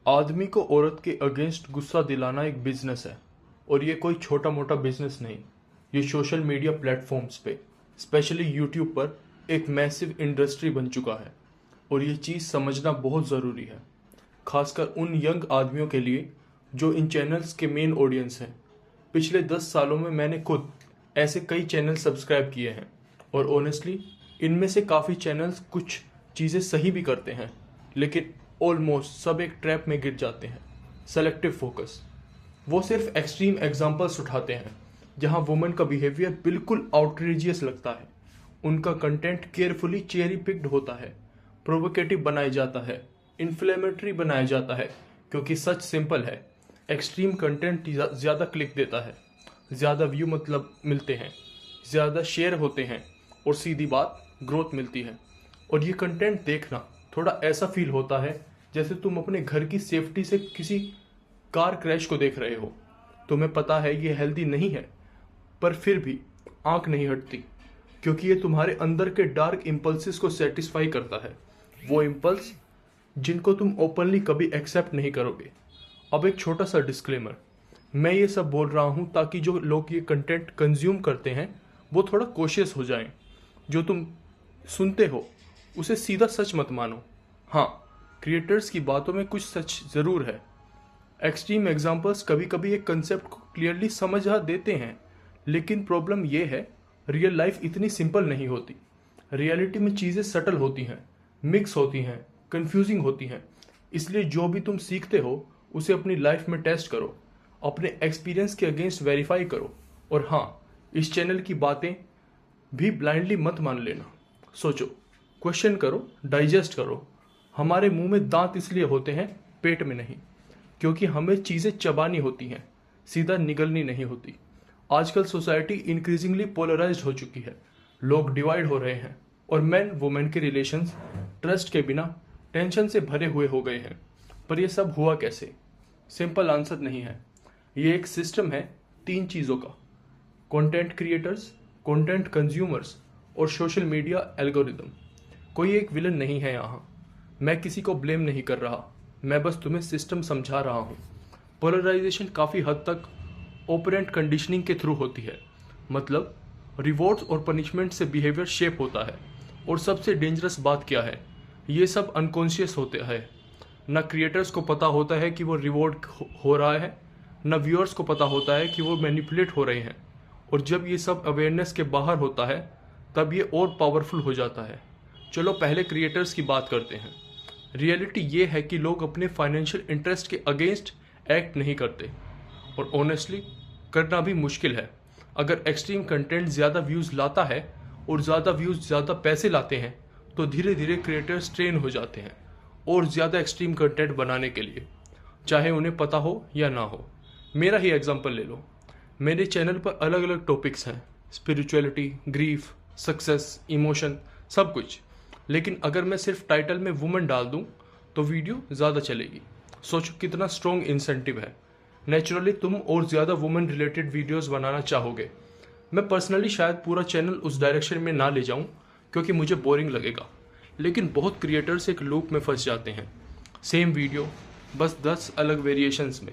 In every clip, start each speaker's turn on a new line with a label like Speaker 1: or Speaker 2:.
Speaker 1: आदमी को औरत के अगेंस्ट गुस्सा दिलाना एक बिजनेस है। और ये कोई छोटा मोटा बिजनेस नहीं। ये सोशल मीडिया प्लेटफॉर्म्स पे, स्पेशली यूट्यूब पर एक मैसिव इंडस्ट्री बन चुका है। और ये चीज़ समझना बहुत ज़रूरी है, खासकर उन यंग आदमियों के लिए जो इन चैनल्स के मेन ऑडियंस हैं। पिछले 10 सालों में मैंने खुद ऐसे कई चैनल सब्सक्राइब किए हैं, और ऑनेस्टली इनमें से काफ़ी चैनल्स कुछ चीज़ें सही भी करते हैं, लेकिन ऑलमोस्ट सब एक ट्रैप में गिर जाते हैं। Selective focus. वो सिर्फ एक्सट्रीम एग्जांपल्स उठाते हैं जहां वुमेन का बिहेवियर बिल्कुल आउटरेजियस लगता है। उनका कंटेंट केयरफुली चेरी पिक्ड होता है, प्रोवोकेटिव बनाया जाता है, इन्फ्लेमेटरी बनाया जाता है, क्योंकि सच सिंपल है। एक्सट्रीम कंटेंट ज़्यादा क्लिक देता है, ज़्यादा व्यू मतलब मिलते हैं, ज़्यादा शेयर होते हैं, और सीधी बात ग्रोथ मिलती है। और ये कंटेंट देखना थोड़ा ऐसा फील होता है जैसे तुम अपने घर की सेफ्टी से किसी कार क्रैश को देख रहे हो। तुम्हें पता है ये हेल्दी नहीं है, पर फिर भी आंख नहीं हटती, क्योंकि ये तुम्हारे अंदर के डार्क इम्पल्सिस को सेटिस्फाई करता है। वो इम्पल्स जिनको तुम ओपनली कभी एक्सेप्ट नहीं करोगे। अब एक छोटा सा डिस्क्लेमर, मैं ये सब बोल रहा हूँ ताकि जो लोग ये कंटेंट कंज्यूम करते हैं वो थोड़ा कॉशियस हो जाएं। जो तुम सुनते हो उसे सीधा सच मत मानो। हाँ, क्रिएटर्स की बातों में कुछ सच ज़रूर है। एक्सट्रीम एग्जांपल्स कभी कभी एक कंसेप्ट को क्लियरली समझा देते हैं, लेकिन प्रॉब्लम ये है रियल लाइफ इतनी सिंपल नहीं होती। रियलिटी में चीज़ें सटल होती हैं, मिक्स होती हैं, कंफ्यूजिंग होती हैं। इसलिए जो भी तुम सीखते हो उसे अपनी लाइफ में टेस्ट करो, अपने एक्सपीरियंस के अगेंस्ट वेरीफाई करो। और हाँ, इस चैनल की बातें भी ब्लाइंडली मत मान लेना। सोचो, क्वेश्चन करो, डाइजेस्ट करो। हमारे मुंह में दांत इसलिए होते हैं, पेट में नहीं, क्योंकि हमें चीज़ें चबानी होती हैं, सीधा निगलनी नहीं होती। आजकल सोसाइटी इंक्रीजिंगली पोलराइज्ड हो चुकी है। लोग डिवाइड हो रहे हैं, और मैन वुमेन के रिलेशंस ट्रस्ट के बिना टेंशन से भरे हुए हो गए हैं। पर यह सब हुआ कैसे? सिंपल आंसर नहीं है। ये एक सिस्टम है 3 चीज़ों का: कंटेंट क्रिएटर्स, कंटेंट कंज्यूमर्स और सोशल मीडिया एल्गोरिदम। कोई एक विलन नहीं है यहाँ। मैं किसी को ब्लेम नहीं कर रहा, मैं बस तुम्हें सिस्टम समझा रहा हूँ। पोलराइजेशन काफ़ी हद तक ऑपरेंट कंडीशनिंग के थ्रू होती है। मतलब रिवॉर्ड्स और पनिशमेंट से बिहेवियर शेप होता है। और सबसे डेंजरस बात क्या है, ये सब अनकॉन्शियस होता है। न क्रिएटर्स को पता होता है कि वो रिवॉर्ड हो रहा है, न व्यूअर्स को पता होता है कि वो मैनिपुलेट हो रहे हैं। और जब ये सब अवेयरनेस के बाहर होता है तब ये और पावरफुल हो जाता है। चलो पहले क्रिएटर्स की बात करते हैं। रियलिटी ये है कि लोग अपने फाइनेंशियल इंटरेस्ट के अगेंस्ट एक्ट नहीं करते, और ऑनेस्टली करना भी मुश्किल है। अगर एक्सट्रीम कंटेंट ज़्यादा व्यूज़ लाता है और ज़्यादा व्यूज़ ज़्यादा पैसे लाते हैं, तो धीरे धीरे क्रिएटर्स ट्रेन हो जाते हैं और ज़्यादा एक्सट्रीम कंटेंट बनाने के लिए, चाहे उन्हें पता हो या ना हो। मेरा ही एग्जांपल ले लो। मेरे चैनल पर अलग अलग टॉपिक्स हैं: स्पिरिचुअलिटी, ग्रीफ, सक्सेस, इमोशन, सब कुछ। लेकिन अगर मैं सिर्फ टाइटल में वुमेन डाल दूं तो वीडियो ज़्यादा चलेगी। सोचो कितना स्ट्रॉन्ग इंसेंटिव है। नेचुरली तुम और ज़्यादा वुमेन रिलेटेड वीडियोस बनाना चाहोगे। मैं पर्सनली शायद पूरा चैनल उस डायरेक्शन में ना ले जाऊं, क्योंकि मुझे बोरिंग लगेगा। लेकिन बहुत क्रिएटर्स एक लूप में फंस जाते हैं, सेम वीडियो बस 10 अलग वेरिएशंस में।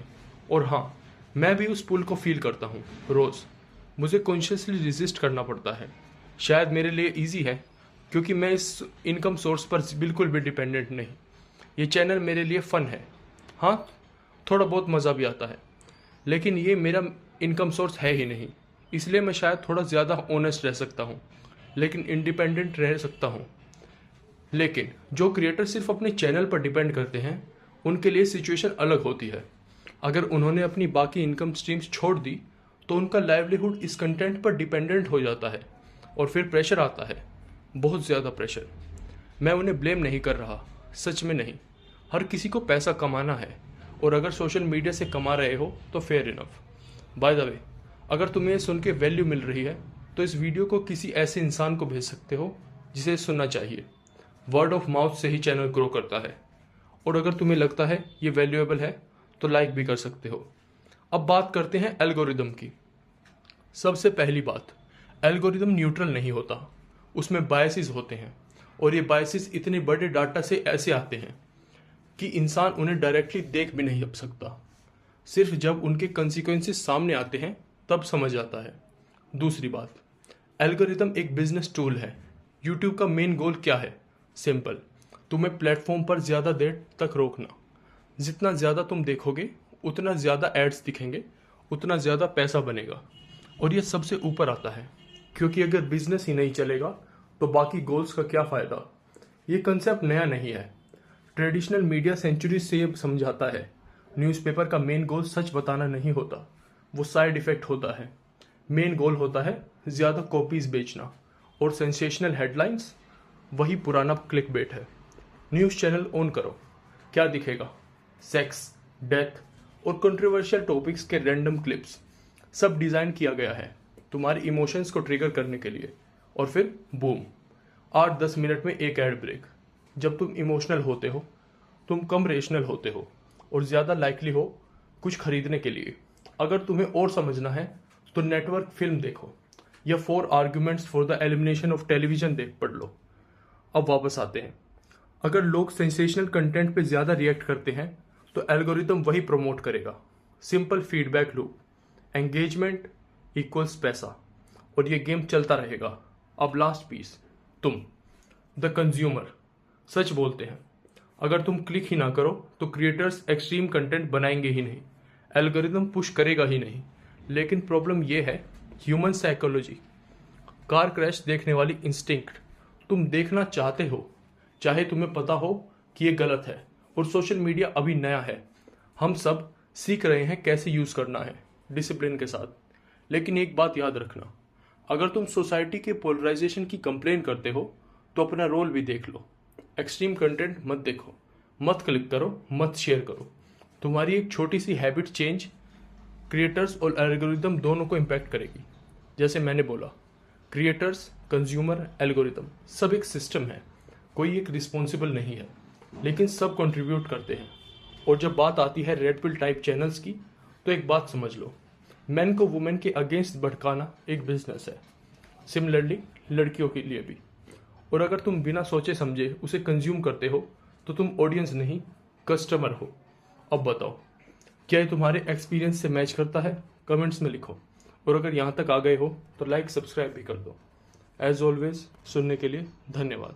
Speaker 1: और हाँ, मैं भी उस पुल को फील करता हूँ रोज़। मुझे कॉन्शियसली रेजिस्ट करना पड़ता है। शायद मेरे लिए ईजी है, क्योंकि मैं इस इनकम सोर्स पर बिल्कुल भी डिपेंडेंट नहीं। ये चैनल मेरे लिए फ़न है, हाँ थोड़ा बहुत मज़ा भी आता है, लेकिन ये मेरा इनकम सोर्स है ही नहीं। इसलिए मैं शायद थोड़ा ज़्यादा ऑनेस्ट रह सकता हूँ, लेकिन इंडिपेंडेंट रह सकता हूँ। लेकिन जो क्रिएटर सिर्फ अपने चैनल पर डिपेंड करते हैं, उनके लिए सिचुएशन अलग होती है। अगर उन्होंने अपनी बाकी इनकम स्ट्रीम्स छोड़ दी तो उनका लाइवलीहुड इस कंटेंट पर डिपेंडेंट हो जाता है, और फिर प्रेशर आता है, बहुत ज़्यादा प्रेशर। मैं उन्हें ब्लेम नहीं कर रहा, सच में नहीं। हर किसी को पैसा कमाना है, और अगर सोशल मीडिया से कमा रहे हो तो fair enough. By the way, अगर तुम्हें ये सुन के वैल्यू मिल रही है तो इस वीडियो को किसी ऐसे इंसान को भेज सकते हो जिसे सुनना चाहिए। वर्ड ऑफ माउथ से ही चैनल ग्रो करता है। और अगर तुम्हें लगता है ये वैल्यूएबल है तो लाइक भी कर सकते हो। अब बात करते हैं एल्गोरिदम की। सबसे पहली बात, एल्गोरिदम न्यूट्रल नहीं होता, उसमें बायसेस होते हैं, और ये बायसेस इतने बड़े डाटा से ऐसे आते हैं। कि इंसान उन्हें डायरेक्टली देख भी नहीं सकता। सिर्फ जब उनके कंसिक्वेंसेस सामने आते हैं तब समझ आता है। दूसरी बात, एल्गोरिदम एक बिजनेस टूल है। यूट्यूब का मेन गोल क्या है? सिंपल, तुम्हें प्लेटफॉर्म पर ज़्यादा देर तक रोकना। जितना ज़्यादा तुम देखोगे उतना ज़्यादा एड्स दिखेंगे, उतना ज़्यादा पैसा बनेगा। और ये सबसे ऊपर आता है, क्योंकि अगर बिजनेस ही नहीं चलेगा तो बाकी गोल्स का क्या फ़ायदा। ये कंसेप्ट नया नहीं है, ट्रेडिशनल मीडिया सेंचुरी से ये समझाता है। न्यूज़पेपर का मेन गोल सच बताना नहीं होता, वो साइड इफेक्ट होता है। मेन गोल होता है ज़्यादा कॉपीज़ बेचना, और सेंसेशनल हेडलाइंस वही पुराना क्लिकबेट है। न्यूज़ चैनल ऑन करो, क्या दिखेगा? सेक्स, डेथ और कंट्रोवर्शियल टॉपिक्स के रैंडम क्लिप्स। सब डिज़ाइन किया गया है तुम्हारे इमोशंस को ट्रिगर करने के लिए। और फिर बूम, 8-10 मिनट में एक ऐड ब्रेक। जब तुम इमोशनल होते हो तुम कम रेशनल होते हो और ज़्यादा लाइकली हो कुछ खरीदने के लिए। अगर तुम्हें और समझना है तो नेटवर्क फिल्म देखो या 4 arguments for the elimination of television देख पढ़ लो। अब वापस आते हैं, अगर लोग सेंसेशनल कंटेंट पे ज़्यादा रिएक्ट करते हैं तो एल्गोरिदम वही प्रमोट करेगा। Simple feedback loop, engagement equals पैसा, और ये गेम चलता रहेगा। अब लास्ट पीस, तुम द कंज्यूमर सच बोलते हैं। अगर तुम क्लिक ही ना करो तो क्रिएटर्स एक्सट्रीम कंटेंट बनाएंगे ही नहीं, एल्गोरिदम पुश करेगा ही नहीं। लेकिन प्रॉब्लम ये है, ह्यूमन साइकोलॉजी, कार क्रैश देखने वाली इंस्टिंक्ट। तुम देखना चाहते हो चाहे तुम्हें पता हो कि ये गलत है। और सोशल मीडिया अभी नया है, हम सब सीख रहे हैं कैसे यूज़ करना है डिसिप्लिन के साथ। लेकिन एक बात याद रखना, अगर तुम सोसाइटी के पोलराइजेशन की कंप्लेन करते हो तो अपना रोल भी देख लो। एक्सट्रीम कंटेंट मत देखो, मत क्लिक करो, मत शेयर करो। तुम्हारी एक छोटी सी हैबिट चेंज क्रिएटर्स और एल्गोरिदम दोनों को इम्पैक्ट करेगी। जैसे मैंने बोला, क्रिएटर्स, कंज्यूमर, एल्गोरिदम सब एक सिस्टम है, कोई एक रिस्पॉन्सिबल नहीं है, लेकिन सब कंट्रीब्यूट करते हैं। और जब बात आती है रेड पिल टाइप चैनल्स की, तो एक बात समझ लो, मैन को वुमेन के अगेंस्ट भड़काना एक बिजनेस है। सिमिलरली लड़कियों के लिए भी। और अगर तुम बिना सोचे समझे उसे कंज्यूम करते हो तो तुम ऑडियंस नहीं कस्टमर हो। अब बताओ, क्या ये तुम्हारे एक्सपीरियंस से मैच करता है? कमेंट्स में लिखो। और अगर यहाँ तक आ गए हो तो लाइक सब्सक्राइब भी कर दो। एज ऑलवेज सुनने के लिए धन्यवाद।